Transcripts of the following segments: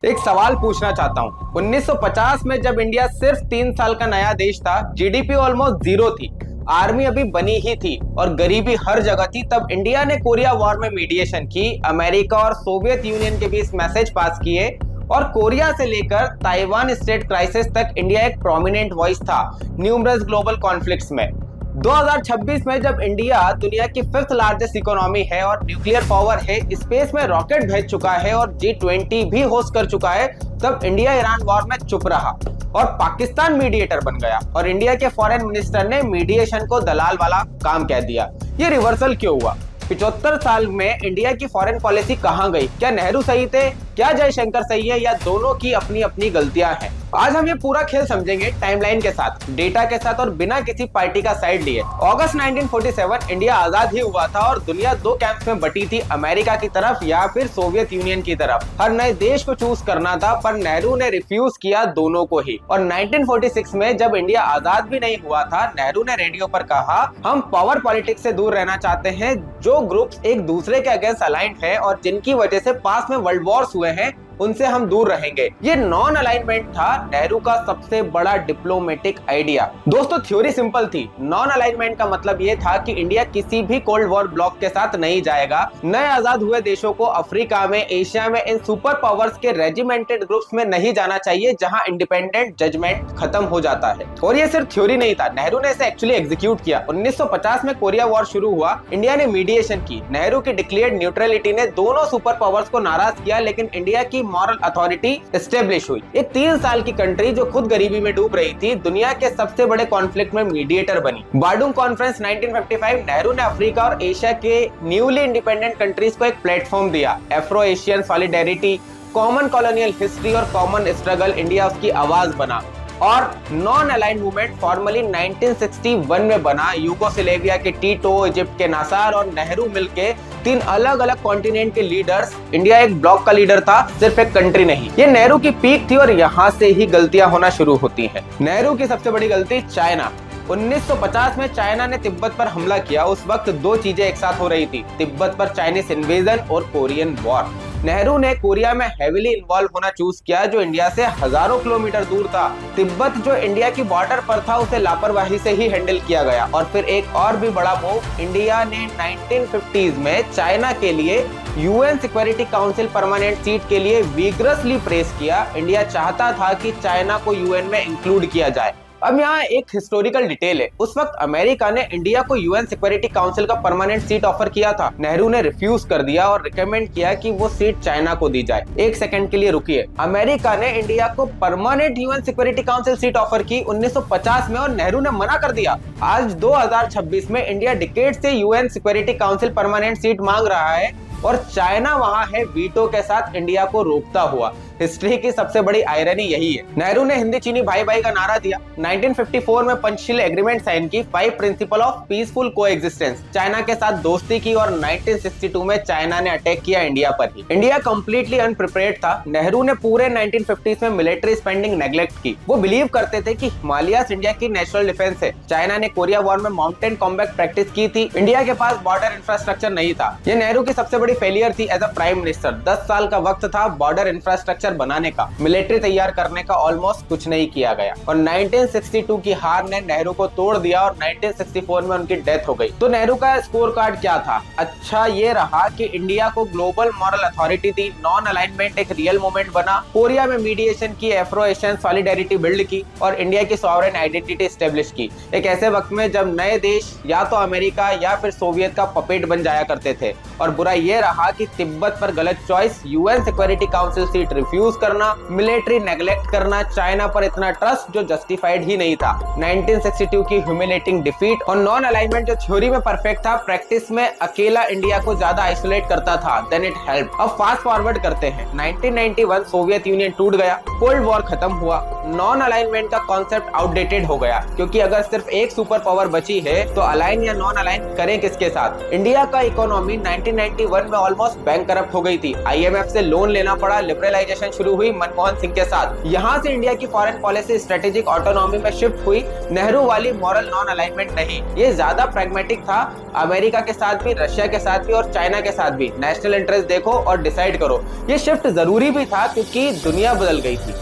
एक सवाल पूछना चाहता हूँ। 1950 में जब इंडिया सिर्फ 3 साल का नया देश था, जीडीपी ऑलमोस्ट जीरो थी, आर्मी अभी बनी ही थी और गरीबी हर जगह थी, तब इंडिया ने कोरिया वॉर में मीडिएशन की, अमेरिका और सोवियत यूनियन के बीच मैसेज पास किए और कोरिया से लेकर ताइवान स्टेट क्राइसिस तक इंडिया एक प्रोमिनेंट वॉइस था न्यूमरस ग्लोबल कॉन्फ्लिक्ट्स में। 2026 में जब इंडिया दुनिया की 5th लार्जेस्ट इकोनॉमी है और न्यूक्लियर पावर है, स्पेस में रॉकेट भेज चुका है और G20 भी होस्ट कर चुका है, तब इंडिया ईरान वॉर में चुप रहा और पाकिस्तान मीडिएटर बन गया और इंडिया के फॉरेन मिनिस्टर ने मीडिएशन को दलाल वाला काम कह दिया। ये रिवर्सल क्यों हुआ? 75 साल में इंडिया की फॉरेन पॉलिसी कहां गई? क्या नेहरू सही थे? क्या जयशंकर सही है? या दोनों की अपनी अपनी गलतियां हैं? आज हम ये पूरा खेल समझेंगे टाइमलाइन के साथ, डेटा के साथ और बिना किसी पार्टी का साइड लिए। अगस्त 1947 इंडिया आजाद ही हुआ था और दुनिया दो कैंप्स में बटी थी, अमेरिका की तरफ या फिर सोवियत यूनियन की तरफ। हर नए देश को चूज करना था, पर नेहरू ने रिफ्यूज किया दोनों को ही। और 1946 में जब इंडिया आजाद भी नहीं हुआ था, नेहरू ने रेडियो पर कहा, हम पावर पॉलिटिक्स से दूर रहना चाहते हैं। जो ग्रुप्स एक दूसरे के अगेंस्ट अलाइंड है और जिनकी वजह से पास में वर्ल्ड वॉर्स हुए हैं, उनसे हम दूर रहेंगे। ये नॉन अलाइनमेंट था नेहरू का सबसे बड़ा डिप्लोमेटिक आइडिया। दोस्तों, थ्योरी सिंपल थी। नॉन अलाइनमेंट का मतलब ये था कि इंडिया किसी भी कोल्ड वॉर ब्लॉक के साथ नहीं जाएगा। नए आजाद हुए देशों को अफ्रीका में, एशिया में इन सुपर पावर्स के रेजिमेंटेड ग्रुप्स में नहीं जाना चाहिए, जहां इंडिपेंडेंट जजमेंट खत्म हो जाता है। और ये सिर्फ थ्योरी नहीं था, नेहरू ने इसे एक्चुअली एग्जीक्यूट किया। 1950 में कोरिया वॉर शुरू हुआ, इंडिया ने मीडिएशन की। नेहरू की डिक्लेयर्ड न्यूट्रलिटी ने दोनों सुपर पावर्स को नाराज किया, लेकिन इंडिया की मॉरल अथॉरिटी एस्टेब्लिश हुई। एक 3 साल की कंट्री जो खुद गरीबी में डूब रही थी, दुनिया के सबसे बड़े कॉन्फ्लिक्ट में मीडिएटर बनी। बार्डुंग कॉन्फ्रेंस 1955, नेहरू ने अफ्रीका और एशिया के न्यूली इंडिपेंडेंट कंट्रीज को एक प्लेटफॉर्म दिया। Afro Asian solidarity, common colonial history और कॉमन स्ट्रगल, इंडिया उसकी आवाज बना। और नॉन अलाइंड मूवमेंट फॉर्मली 1961 में बना। यूगोस्लाविया के टीटो, इजिप्ट के नासार और नेहरू मिलके 3 अलग अलग कॉन्टिनेंट के लीडर्स। इंडिया एक ब्लॉक का लीडर था, सिर्फ एक कंट्री नहीं। ये नेहरू की पीक थी और यहाँ से ही गलतियां होना शुरू होती हैं। नेहरू की सबसे बड़ी गलती, चाइना। 1950 में चाइना ने तिब्बत पर हमला किया। उस वक्त दो चीजें एक साथ हो रही थी, तिब्बत पर चाइनीज इन्वेजन और कोरियन वॉर। नेहरू ने कोरिया में हेविली इन्वॉल्व होना चूज किया, जो इंडिया से हजारों किलोमीटर दूर था। तिब्बत जो इंडिया की बॉर्डर पर था, उसे लापरवाही से ही हैंडल किया गया। और फिर एक और भी बड़ा मूव, इंडिया ने 1950s में चाइना के लिए UN security council permanent seat के लिए विग्रसली प्रेस किया। इंडिया चाहता था कि चाइना को यूएन में इंक्लूड किया जाए। अब यहाँ एक हिस्टोरिकल डिटेल है। उस वक्त अमेरिका ने इंडिया को यूएन सिक्योरिटी काउंसिल का परमानेंट सीट ऑफर किया था। नेहरू ने रिफ्यूज कर दिया और रिकमेंड किया कि वो सीट चाइना को दी जाए। एक सेकंड के लिए रुकिए, अमेरिका ने इंडिया को permanent UN security council seat offer की 1950 में और नेहरू ने मना कर दिया। आज 2026 में इंडिया डिकेड से UN security council permanent seat मांग रहा है और चाइना वहां है वीटो के साथ इंडिया को रोकता हुआ। हिस्ट्री की सबसे बड़ी आयरनी यही है। नेहरू ने हिंदी चीनी भाई भाई का नारा दिया। 1954 में पंचशील एग्रीमेंट साइन की, 5 principle of peaceful coexistence. China के साथ दोस्ती की और 1962 में चाइना ने अटैक किया इंडिया पर ही। इंडिया कंप्लीटली अनप्रिपेयर्ड था। नेहरू ने पूरे 1950s में मिलिट्री स्पेंडिंग नेग्लेक्ट की। वो बिलीव करते थे कि हिमालयास इंडिया की नेशनल डिफेंस है। चाइना ने कोरिया वॉर में माउंटेन कॉम्बैट प्रैक्टिस की थी। इंडिया के पास बॉर्डर इंफ्रास्ट्रक्चर नहीं था। ये नेहरू की सबसे बड़ी फेलियर थी एज अ प्राइम मिनिस्टर। 10 साल का वक्त था बॉर्डर इंफ्रास्ट्रक्चर बनाने का, मिलिट्री तैयार करने का ऑलमोस्ट कुछ नहीं किया गया। और 1962 की हार ने नेहरू को तोड़ दिया और 1964 में उनकी डेथ हो गई। तो नेहरू का स्कोर कार्ड क्या था? अच्छा ये रहा कि इंडिया को ग्लोबल मॉरल अथॉरिटी दी, नॉन अलाइनमेंट एक रियल मोमेंट बना, कोरिया में मीडिएशन की, एफ्रो एशियन सॉलिडेरिटी बिल्ड की और इंडिया की सॉवरेन आइडेंटिटी एस्टेब्लिश की। एक ऐसे वक्त में जब नए देश या तो अमेरिका या फिर सोवियत का पपेट बन जाया करते थे। और बुरा ये रहा कि तिब्बत पर गलत choice, UN security council seat refuse करना, मिलिट्री नेग्लेक्ट करना, चाइना पर इतना ट्रस्ट जो जस्टिफाइड ही नहीं था, 1962 की ह्यूमिलेटिंग डिफीट और नॉन अलाइनमेंट जो थ्योरी में परफेक्ट था, प्रैक्टिस में अकेला इंडिया को ज्यादा आइसोलेट करता था देन इट हेल्प। अब फास्ट फॉरवर्ड करते हैं, 1991 सोवियत यूनियन टूट गया, कोल्ड वॉर खत्म हुआ, नॉन अलाइनमेंट का कॉन्सेप्ट आउटडेटेड हो गया, क्योंकि अगर सिर्फ एक सुपर पावर बची है तो अलाइन या नॉन अलाइन करें किसके साथ? इंडिया का इकोनॉमी 1991 में ऑलमोस्ट बैंक करप्ट हो गई थी। आईएमएफ से लोन लेना पड़ा, लिबरलाइजेशन ट्रांजिशन शुरू हुई मनमोहन सिंह के साथ। यहाँ से इंडिया की फॉरेन पॉलिसी स्ट्रेटेजिक ऑटोनॉमी में शिफ्ट हुई, नेहरू वाली मॉरल नॉन अलाइनमेंट नहीं। ये ज्यादा प्रैग्मेटिक था, अमेरिका के साथ भी, रशिया के साथ भी और चाइना के साथ भी नेशनल इंटरेस्ट देखो और डिसाइड करो। ये शिफ्ट जरूरी भी था क्योंकि दुनिया बदल गई थी।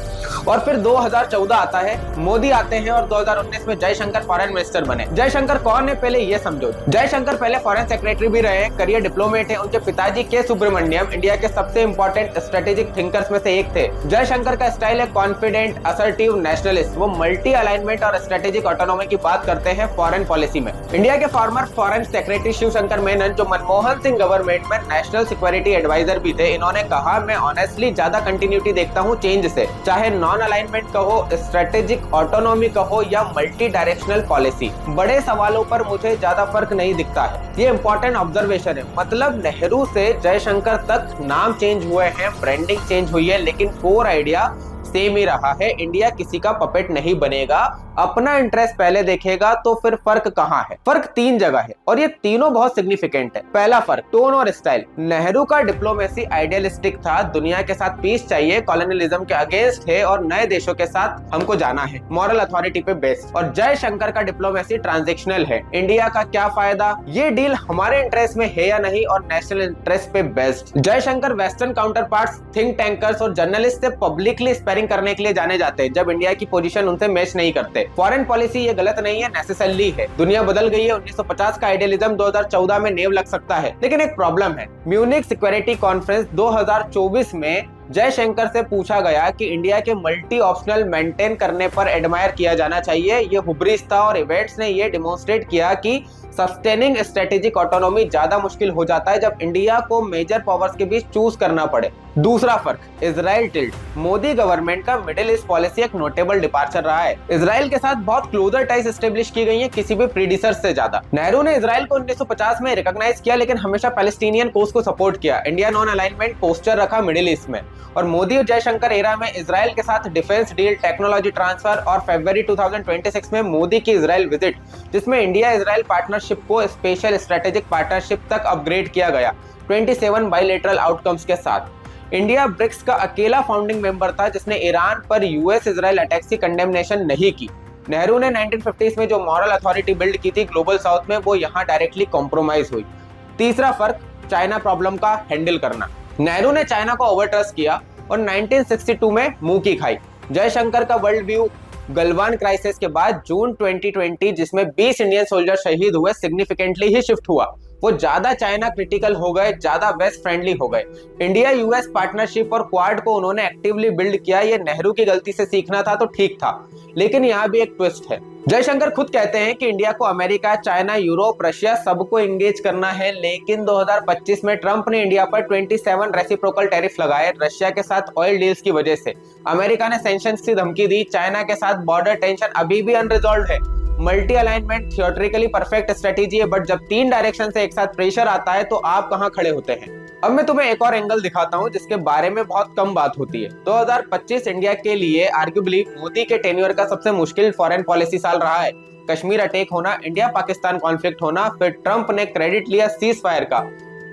और फिर 2014 आता है, मोदी आते हैं और 2019 में जयशंकर फॉरेन मिनिस्टर बने। जयशंकर कौन है पहले ये समझो। जयशंकर पहले फॉरेन सेक्रेटरी भी रहे, करियर डिप्लोमेट है। उनके पिताजी के सुब्रमण्यम इंडिया के सबसे इंपॉर्टेंट स्ट्रेटेजिक थिंकर्स में से एक थे। जयशंकर का स्टाइल है कॉन्फिडेंट, असर्टिव, नेशनलिस्ट। वो मल्टी अलाइनमेंट और स्ट्रेटेजिक ऑटोनॉमी की बात करते हैं फॉरेन पॉलिसी में। इंडिया के farmer foreign secretary Shivshankar Menon, जो मनमोहन सिंह गवर्नमेंट में नेशनल सिक्योरिटी एडवाइजर भी थे, इन्होंने कहा, मैं ऑनेस्टली ज्यादा कंटिन्यूटी देखता हूँ चेंज से, चाहे नॉन अलाइनमेंट कहो, स्ट्रेटेजिक ऑटोनॉमी कहो या मल्टी डायरेक्शनल पॉलिसी। बड़े सवालों पर मुझे ज्यादा फर्क नहीं दिखता है। ये इंपॉर्टेंट ऑब्जर्वेशन है। मतलब नेहरू से जयशंकर तक नाम चेंज हुए हैं, ब्रांडिंग चेंज हुई है, लेकिन कोर आइडिया सेम ही रहा है। इंडिया किसी का पपेट नहीं बनेगा, अपना इंटरेस्ट पहले देखेगा। तो फिर फर्क कहाँ है? फर्क 3 जगह है और ये तीनों बहुत सिग्निफिकेंट है। पहला फर्क, टोन और स्टाइल। नेहरू का डिप्लोमेसी आइडियलिस्टिक था, दुनिया के साथ पीस चाहिए, कॉलोनियलिज्म के अगेंस्ट है और नए देशों के साथ हमको जाना है, मॉरल अथॉरिटी पे बेस्ड। और जयशंकर का डिप्लोमेसी ट्रांजेक्शनल है, इंडिया का क्या फायदा, ये डील हमारे इंटरेस्ट में है या नहीं और नेशनल इंटरेस्ट पे based. Jaishankar western counter parts, think tankers और जर्नलिस्ट से पब्लिकली स्पेयरिंग करने के लिए जाने जाते हैं जब इंडिया की पोजीशन उनसे मैच नहीं करते। फॉरेन पॉलिसी ये गलत नहीं है, नेसेसरी है। दुनिया बदल गई है, 1950 का आइडियलिज्म 2014 में नेव लग सकता है, लेकिन एक प्रॉब्लम है। म्यूनिक सिक्योरिटी कॉन्फ्रेंस 2024 में जयशंकर से पूछा गया कि इंडिया के मल्टी ऑप्शनल मेंटेन करने पर एडमायर किया जाना चाहिए। ये हुब्रिस था और इवेंट्स ने ये डिमोन्स्ट्रेट किया कि सस्टेनिंग स्ट्रेटेजिक ऑटोनॉमी ज्यादा मुश्किल हो जाता है जब इंडिया को मेजर पावर्स के बीच चूज करना पड़े। दूसरा फर्क, इजराइल टिल्ट। मोदी गवर्नमेंट का मिडिल ईस्ट पॉलिसी एक नोटेबल डिपार्चर रहा है। इजराइल के साथ बहुत क्लोजर टाइज एस्टेब्लिश की गई है, किसी भी प्रीडिसर से ज्यादा। नेहरू ने इजराइल को 1950 में रिकॉग्नाइज किया, लेकिन हमेशा पैलेस्टीनियन कोज को सपोर्ट किया। इंडिया नॉन अलाइनमेंट पोस्टर रखा मिडिल ईस्ट में। और मोदी और जयशंकर एरा में इजराइल के साथ डिफेंस डील, टेक्नोलॉजी ट्रांसफर और फरवरी 2026 में मोदी की इजराइल विजिट, जिसमें इंडिया इजराइल पार्टनरशिप को स्पेशल स्ट्रेटेजिक पार्टनरशिप तक अपग्रेड किया गया 27 बायलैटरल आउटकम्स के साथ। इंडिया ब्रिक्स का अकेला फाउंडिंग मेंबर था जिसने ईरान पर यूएस इजराइल अटैक्स की कंडेमनेशन नहीं की। नेहरू ने 1950s में जो मॉरल अथॉरिटी बिल्ड की थी ग्लोबल साउथ में, वो यहाँ डायरेक्टली कॉम्प्रोमाइज हुई। तीसरा फर्क, चाइना प्रॉब्लम का हैंडल करना। नेहरू ने चाइना को ओवर ट्रस्ट किया और 1962 में मुंह की खाई। जयशंकर का वर्ल्ड व्यू गलवान क्राइसिस के बाद जून 2020, जिसमें 20 इंडियन सोल्जर शहीद हुए, सिग्निफिकेंटली ही शिफ्ट हुआ। वो ज्यादा चाइना क्रिटिकल हो गए, ज्यादा वेस्ट फ्रेंडली हो गए। इंडिया यूएस पार्टनरशिप और क्वाड को उन्होंने एक्टिवली बिल्ड किया। ये नेहरू की गलती से सीखना था तो ठीक था, लेकिन यहाँ भी एक ट्विस्ट है। जयशंकर खुद कहते हैं कि इंडिया को अमेरिका, चाइना, यूरोप, रशिया सबको एंगेज करना है, लेकिन 2025 में ट्रंप ने इंडिया पर 27 रेसिप्रोकल टैरिफ लगाए रशिया के साथ ऑयल डील्स की वजह से। अमेरिका ने सैंक्शंस की धमकी दी। चाइना के साथ बॉर्डर टेंशन अभी भी अनरिजॉल्व्ड है। Multi alignment theoretically perfect strategy है, बट जब 3 डायरेक्शन से एक साथ प्रेशर आता है तो आप कहां खड़े होते हैं। अब मैं तुम्हें एक और एंगल दिखाता हूं जिसके बारे में बहुत कम बात होती है। 2025 इंडिया के लिए आर्ग्यूबली मोदी के टेन्योर का सबसे मुश्किल फॉरेन पॉलिसी साल रहा है। कश्मीर अटैक होना, इंडिया पाकिस्तान कॉन्फ्लिक्ट होना, फिर ट्रंप ने क्रेडिट लिया सीज फायर का।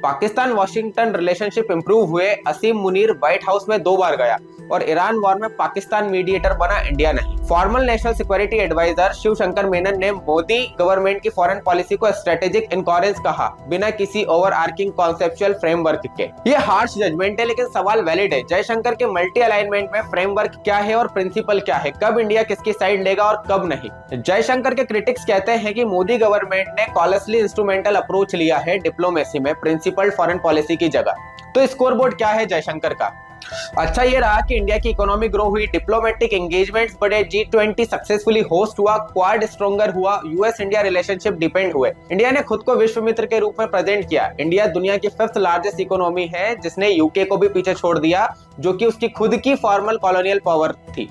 पाकिस्तान वाशिंगटन रिलेशनशिप इंप्रूव हुए, असीम मुनीर व्हाइट हाउस में 2 बार गया और ईरान वॉर में पाकिस्तान मीडिएटर बना, इंडिया नहीं। Formal national security adviser Shivshankar Menon ने मोदी गवर्नमेंट की फॉरेन पॉलिसी को स्ट्रेटेजिक इनकोरेंस कहा, बिना किसी ओवर आर्किंग कॉन्सेप्चुअल फ्रेमवर्क के। ये हार्श जजमेंट है, लेकिन सवाल वैलिड है। जयशंकर के मल्टी अलाइनमेंट में फ्रेमवर्क क्या है और प्रिंसिपल क्या है, कब इंडिया किसकी साइड लेगा और कब नहीं। जयशंकर के क्रिटिक्स कहते हैं कि मोदी गवर्नमेंट ने कॉलेसली इंस्ट्रूमेंटल अप्रोच लिया है डिप्लोमेसी में, प्रिंसिपल फॉरेन पॉलिसी की जगह। तो स्कोरबोर्ड क्या है जयशंकर का? अच्छा ये रहा कि इंडिया की इकोनॉमी ग्रो हुई, डिप्लोमेटिक एंगेजमेंट्स बढ़े, G20 सक्सेसफुली होस्ट हुआ, क्वाड स्ट्रॉन्गर हुआ, यूएस इंडिया रिलेशनशिप डिपेंड हुए। इंडिया ने खुद को विश्व मित्र के रूप में प्रेजेंट किया। इंडिया दुनिया की 5th लार्जेस्ट इकोनॉमी है, जिसने यूके को भी पीछे छोड़ दिया, जो कि उसकी खुद की फॉर्मल कॉलोनियल पावर थी।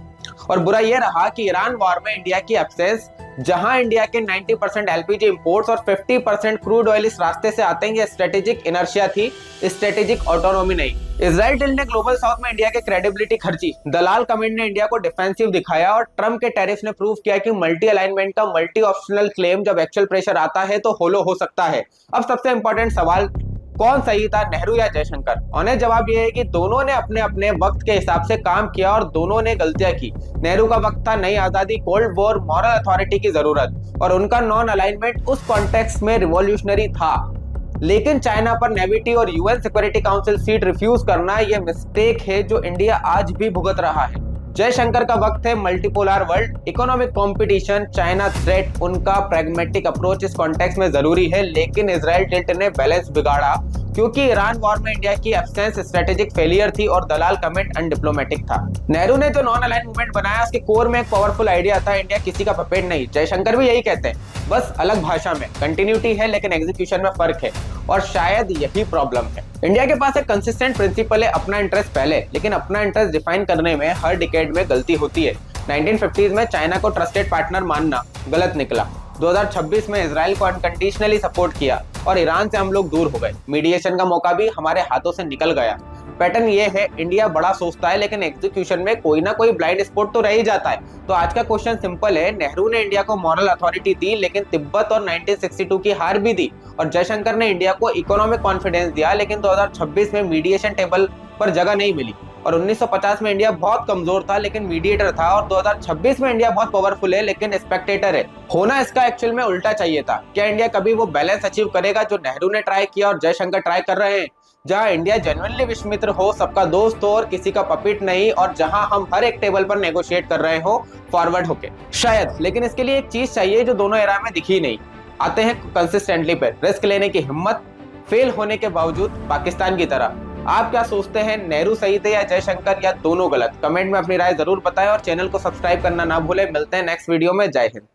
और बुरा यह रहा कि ईरान वॉर में इंडिया की एब्सेंस, जहां इंडिया के 90% एलपीजी इंपोर्ट्स और 50% क्रूड ऑयल इस रास्ते से आते हैं, ये स्ट्रेटेजिक इनर्शिया थी, स्ट्रेटेजिक ऑटोनॉमी नहीं। इजराइल टिल ने ग्लोबल साउथ में इंडिया के क्रेडिबिलिटी खर्ची। दलाल कमेंट ने इंडिया को डिफेंसिव दिखाया और ट्रंप के टैरिफ ने प्रूव किया कि मल्टी अलाइनमेंट का मल्टी ऑप्शनल क्लेम जब एक्चुअल प्रेशर आता है तो होलो हो सकता है। अब सबसे इंपॉर्टेंट सवाल, कौन सही था, नेहरू या जयशंकर? ऑनेस्ट जवाब ये है कि दोनों ने अपने अपने वक्त के हिसाब से काम किया और दोनों ने गलतियां की। नेहरू का वक्त था नई आजादी, कोल्ड वॉर, मॉरल अथॉरिटी की जरूरत, और उनका नॉन अलाइनमेंट उस कॉन्टेक्स्ट में रिवॉल्यूशनरी था। लेकिन चाइना पर नेविटी और UN security council seat refuse करना यह मिस्टेक है जो इंडिया आज भी भुगत रहा है। जयशंकर का वक्त है multipolar world, economic competition, China threat, उनका प्रैग्मेटिक अप्रोच इस कॉन्टेक्स्ट में जरूरी है। लेकिन इजराइल टिल्ट ने बैलेंस बिगाड़ा क्योंकि ईरान वॉर में इंडिया की एब्सेंस स्ट्रेटेजिक फेलियर थी और दलाल कमेंट अनडिप्लोमेटिक था। नेहरू ने जो नॉन अलाइन मूवमेंट बनाया उसके कोर में एक पावरफुल आइडिया था, इंडिया किसी का पपेट नहीं। जयशंकर भी यही कहते हैं, बस अलग भाषा में। कंटिन्यूटी है लेकिन एग्जीक्यूशन में फर्क है, और शायद यही प्रॉब्लम है। इंडिया के पास एक कंसिस्टेंट प्रिंसिपल है, अपना इंटरेस्ट पहले, लेकिन अपना इंटरेस्ट डिफाइन करने में हर डिकेड में गलती होती है। 1950s में चाइना को ट्रस्टेड पार्टनर मानना गलत निकला। 2026 में इजराइल को अनकंडीशनली सपोर्ट किया और ईरान से हम लोग दूर हो गए। मीडिएशन का मौका भी हमारे हाथों से निकल गया। पैटर्न ये है, इंडिया बड़ा सोचता है लेकिन एग्जीक्यूशन में कोई ना कोई ब्लाइंड स्पॉट तो रह ही जाता है। तो आज का क्वेश्चन सिंपल है, नेहरू ने इंडिया को मॉरल अथॉरिटी दी लेकिन तिब्बत और 1962 की हार भी दी, और जयशंकर ने इंडिया को इकोनॉमिक कॉन्फिडेंस दिया लेकिन 2026 में मीडिएशन टेबल पर जगह नहीं मिली। और 1950 में इंडिया बहुत कमजोर था लेकिन मीडिएटर था, और 2026 में इंडिया बहुत पावरफुल है लेकिन स्पेक्टेटर है। होना इसका एक्चुअल में उल्टा चाहिए था। क्या इंडिया कभी वो बैलेंस अचीव करेगा जो नेहरू ने ट्राई किया और जयशंकर ट्राई कर रहे हैं, जहां इंडिया जेन्युइनली विश्व मित्र हो, सबका दोस्त हो और किसी का पपिट नहीं, और जहां हम हर एक टेबल पर नेगोशिएट कर रहे हो फॉरवर्ड होके? शायद, लेकिन इसके लिए एक चीज चाहिए जो दोनों एरा में दिखी नहीं। आते हैं कंसिस्टेंटली पे, रिस्क लेने की हिम्मत, फेल होने के बावजूद पाकिस्तान की तरह। आप क्या सोचते हैं, नेहरू सही थे या जयशंकर, या दोनों गलत? कमेंट में अपनी राय जरूर बताएं और चैनल को सब्सक्राइब करना ना भूलें। मिलते हैं नेक्स्ट वीडियो में। जय हिंद।